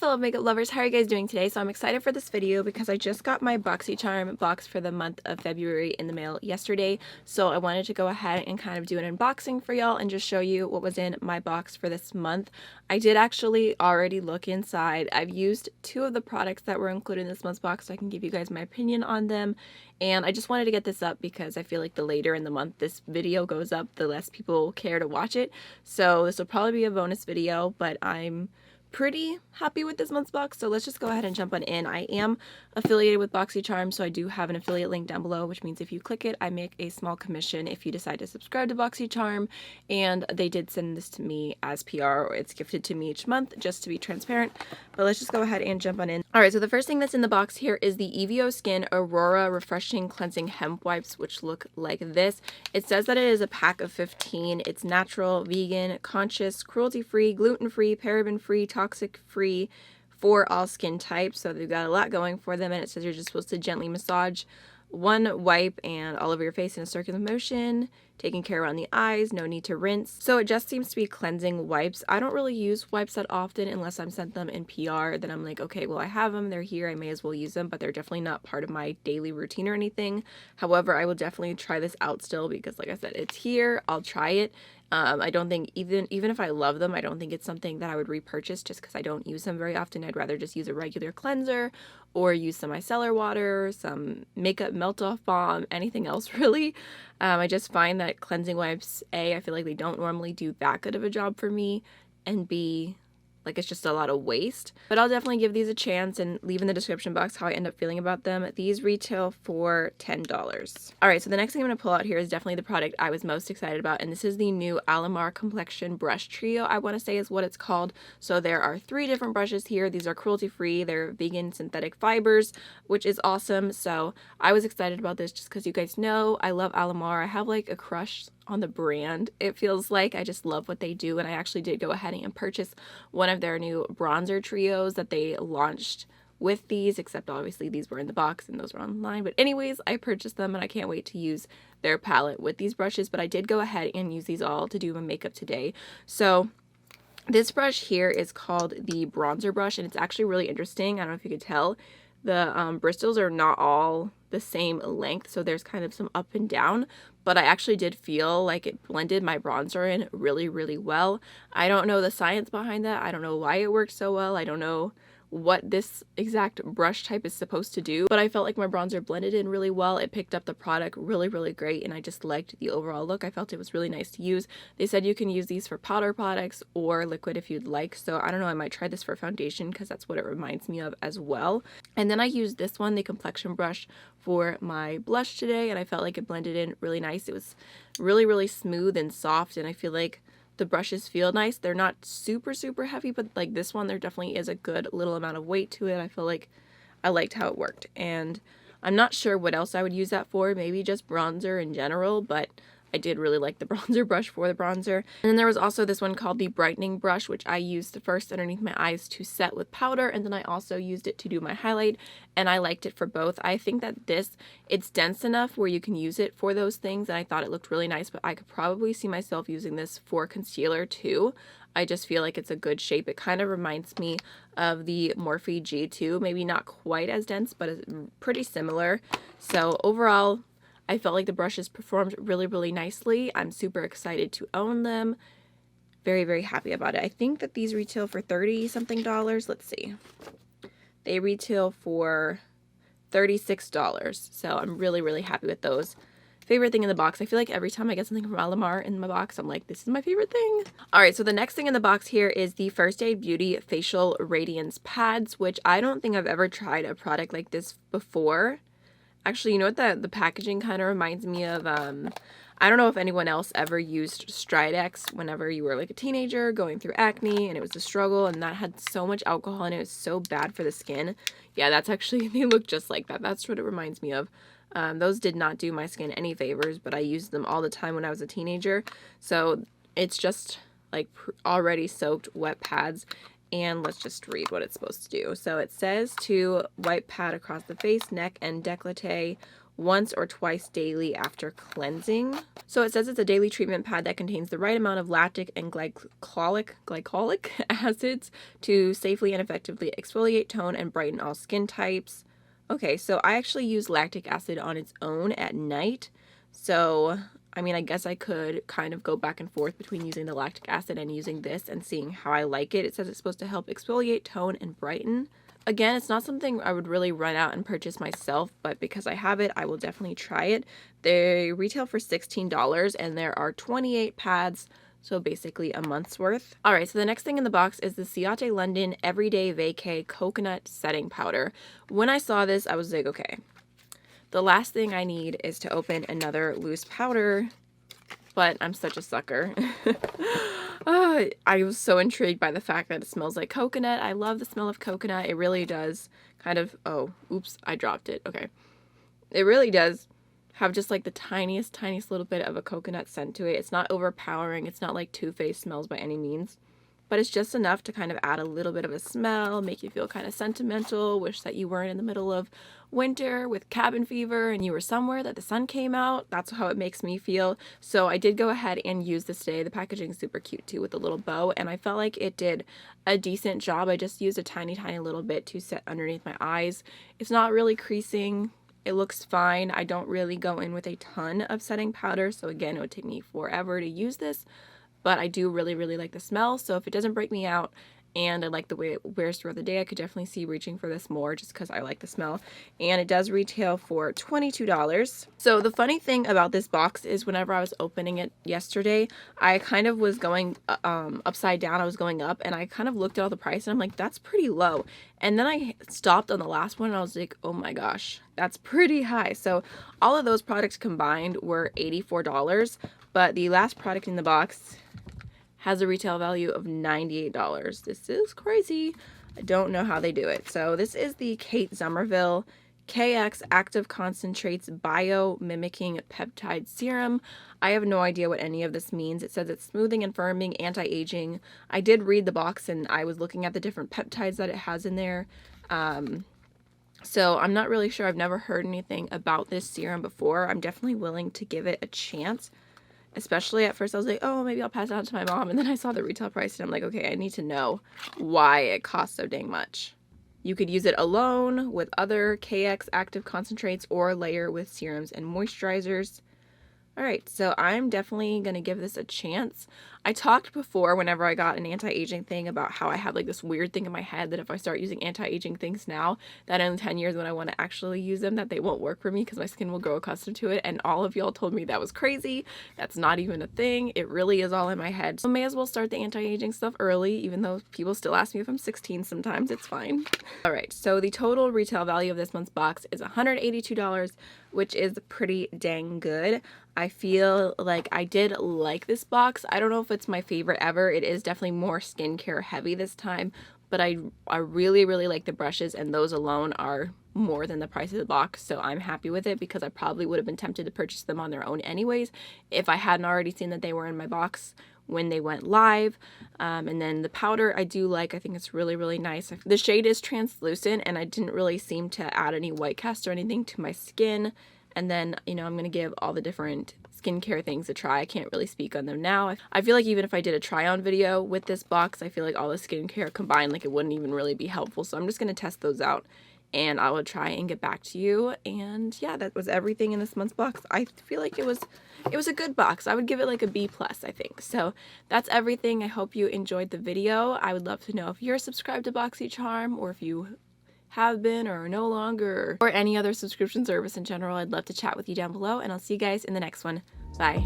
fellow makeup lovers, how are you guys doing today? So I'm excited for this video because I just got my Boxycharm box for the month of February in the mail yesterday. So I wanted to go ahead and kind of do an unboxing for y'all and just show you what was in my box for this month. I did actually already look inside. I've used 2 of the products that were included in this month's box so I can give you guys my opinion on them. And I just wanted to get this up because I feel like the later in the month this video goes up, the less people care to watch it. So this will probably be a bonus video, but I'm pretty happy with this month's box, so let's just go ahead and jump on in. I am affiliated with Boxycharm, so I do have an affiliate link down below, which means if you click it, I make a small commission if you decide to subscribe to Boxycharm, and they did send this to me as PR, or it's gifted to me each month, just to be transparent. But let's just go ahead and jump on in. Alright, so the first thing that's in the box here is the EVO Skin Aurora Refreshing Cleansing Hemp Wipes, which look like this. It says that it is a pack of 15. It's natural, vegan, conscious, cruelty-free, gluten-free, paraben-free, toxic-free for all skin types. So they've got a lot going for them, and it says you're just supposed to gently massage one wipe and all over your face in a circular motion, taking care around the eyes, no need to rinse. So it just seems to be cleansing wipes. I don't really use wipes that often unless I'm sent them in PR. Then I'm like, okay, well, I have them, they're here, I may as well use them, but they're definitely not part of my daily routine or anything. However, I will definitely try this out still because, like I said, it's here, I'll try it. I don't think, even if I love them, I don't think it's something that I would repurchase just because I don't use them very often. I'd rather just use a regular cleanser or use some micellar water, some makeup melt-off balm, anything else really. I just find that cleansing wipes, A, I feel like they don't normally do that good of a job for me, and B, like it's just a lot of waste. But I'll definitely give these a chance and leave in the description box how I end up feeling about them. These retail for $10. Alright, so the next thing I'm going to pull out here is definitely the product I was most excited about, and this is the new Alamar Complexion Brush Trio, I want to say is what it's called. So there are 3 different brushes here. These are cruelty-free, they're vegan synthetic fibers, which is awesome. So I was excited about this just because you guys know I love Alamar. I have like a crush on the brand. It feels like I just love what they do, and I actually did go ahead and purchase one of their new bronzer trios that they launched with these, except obviously these were in the box and those were online. But anyways, I purchased them and I can't wait to use their palette with these brushes. But I did go ahead and use these all to do my makeup today. So this brush here is called the bronzer brush, and it's actually really interesting. I don't know if you could tell. The bristles are not all the same length, so there's kind of some up and down, but I actually did feel like it blended my bronzer in really, really well. I don't know the science behind that. I don't know why it worked so well. I don't know what this exact brush type is supposed to do, but I felt like my bronzer blended in really well. It picked up the product really, really great, and I just liked the overall look. I felt it was really nice to use. They said you can use these for powder products or liquid if you'd like, so I don't know, I might try this for foundation because that's what it reminds me of as well. And then I used this one, the complexion brush, for my blush today, and I felt like it blended in really nice. It was really, really smooth and soft, and I feel like the brushes feel nice. They're not super, super heavy, but like this one, there definitely is a good little amount of weight to it. I feel like I liked how it worked, and I'm not sure what else I would use that for. Maybe just bronzer in general, but I did really like the bronzer brush for the bronzer. And then there was also this one called the brightening brush, which I used first underneath my eyes to set with powder, and then I also used it to do my highlight, and I liked it for both. I think that it's dense enough where you can use it for those things, and I thought it looked really nice, but I could probably see myself using this for concealer too. I just feel like it's a good shape. It kind of reminds me of the Morphe G2, maybe not quite as dense, but it's pretty similar. So overall, I felt like the brushes performed really, really nicely. I'm super excited to own them. Very, very happy about it. I think that these retail for $30-something. Let's see. They retail for $36. So I'm really, really happy with those. Favorite thing in the box. I feel like every time I get something from Alamar in my box, I'm like, this is my favorite thing. Alright, so the next thing in the box here is the First Aid Beauty Facial Radiance Pads, which I don't think I've ever tried a product like this before. Actually, you know what the packaging kind of reminds me of? I don't know if anyone else ever used Stridex whenever you were like a teenager going through acne and it was a struggle, and that had so much alcohol and it was so bad for the skin. Yeah, that's actually, they look just like that. That's what it reminds me of. Those did not do my skin any favors, but I used them all the time when I was a teenager. So it's just like already soaked wet pads. And let's just read what it's supposed to do. So it says to wipe pad across the face, neck, and décolleté once or twice daily after cleansing. So it says it's a daily treatment pad that contains the right amount of lactic and glycolic acids to safely and effectively exfoliate, tone, and brighten all skin types. Okay, so I actually use lactic acid on its own at night. So, I mean, I guess I could kind of go back and forth between using the lactic acid and using this and seeing how I like it. It says it's supposed to help exfoliate, tone, and brighten. Again, it's not something I would really run out and purchase myself, but because I have it, I will definitely try it. They retail for $16 and there are 28 pads, so basically a month's worth. All right, so the next thing in the box is the Ciate London Everyday Vacay Coconut Setting Powder. When I saw this, I was like, okay, the last thing I need is to open another loose powder, but I'm such a sucker. I was so intrigued by the fact that it smells like coconut. I love the smell of coconut. It really does kind of, oh, oops, I dropped it. Okay. It really does have just like the tiniest little bit of a coconut scent to it. It's not overpowering. It's not like Too Faced smells by any means, but it's just enough to kind of add a little bit of a smell, make you feel kind of sentimental, wish that you weren't in the middle of winter with cabin fever and you were somewhere that the sun came out. That's how it makes me feel. So I did go ahead and use this today. The packaging is super cute too with the little bow, and I felt like it did a decent job. I just used a tiny little bit to set underneath my eyes. It's not really creasing. It looks fine. I don't really go in with a ton of setting powder, so again, it would take me forever to use this, but I do really like the smell. So if it doesn't break me out and I like the way it wears throughout the day, I could definitely see reaching for this more just because I like the smell. And it does retail for $22. So the funny thing about this box is whenever I was opening it yesterday, I kind of was going upside down. I was going up and I kind of looked at all the price and I'm like, that's pretty low. And then I stopped on the last one and I was like, oh my gosh, that's pretty high. So all of those products combined were $84, but the last product in the box has a retail value of $98. This is crazy. I don't know how they do it. So this is the Kate Somerville KX Active Concentrates Bio-Mimicking Peptide Serum. I have no idea what any of this means. It says it's smoothing and firming, anti-aging. I did read the box and I was looking at the different peptides that it has in there. So I'm not really sure. I've never heard anything about this serum before. I'm definitely willing to give it a chance. Especially at first I was like, oh, maybe I'll pass it on to my mom. And then I saw the retail price and I'm like, okay, I need to know why it costs so dang much. You could use it alone with other KX active concentrates or layer with serums and moisturizers. All right, so I'm definitely going to give this a chance. I talked before whenever I got an anti-aging thing about how I have like this weird thing in my head that if I start using anti-aging things now, that in 10 years when I want to actually use them, that they won't work for me because my skin will grow accustomed to it. And all of y'all told me that was crazy. That's not even a thing. It really is all in my head. So I may as well start the anti-aging stuff early, even though people still ask me if I'm 16 sometimes. It's fine. All right, so the total retail value of this month's box is $182, which is pretty dang good. I feel like I did like this box. I don't know if it's my favorite ever. It is definitely more skincare heavy this time, but I really like the brushes, and those alone are more than the price of the box, so I'm happy with it because I probably would have been tempted to purchase them on their own anyways if I hadn't already seen that they were in my box when they went live. And then the powder I do like. I think it's really nice. The shade is translucent and I didn't really seem to add any white cast or anything to my skin. And then, you know, I'm going to give all the different skincare things a try. I can't really speak on them now. I feel like even if I did a try-on video with this box, I feel like all the skincare combined, like it wouldn't even really be helpful. So I'm just going to test those out and I will try and get back to you. And yeah, that was everything in this month's box. I feel like it was a good box. I would give it like a B+, I think. So that's everything. I hope you enjoyed the video. I would love to know if you're subscribed to Boxycharm or if you have been or are no longer, or any other subscription service in general. I'd love to chat with you down below, and I'll see you guys in the next one. Bye.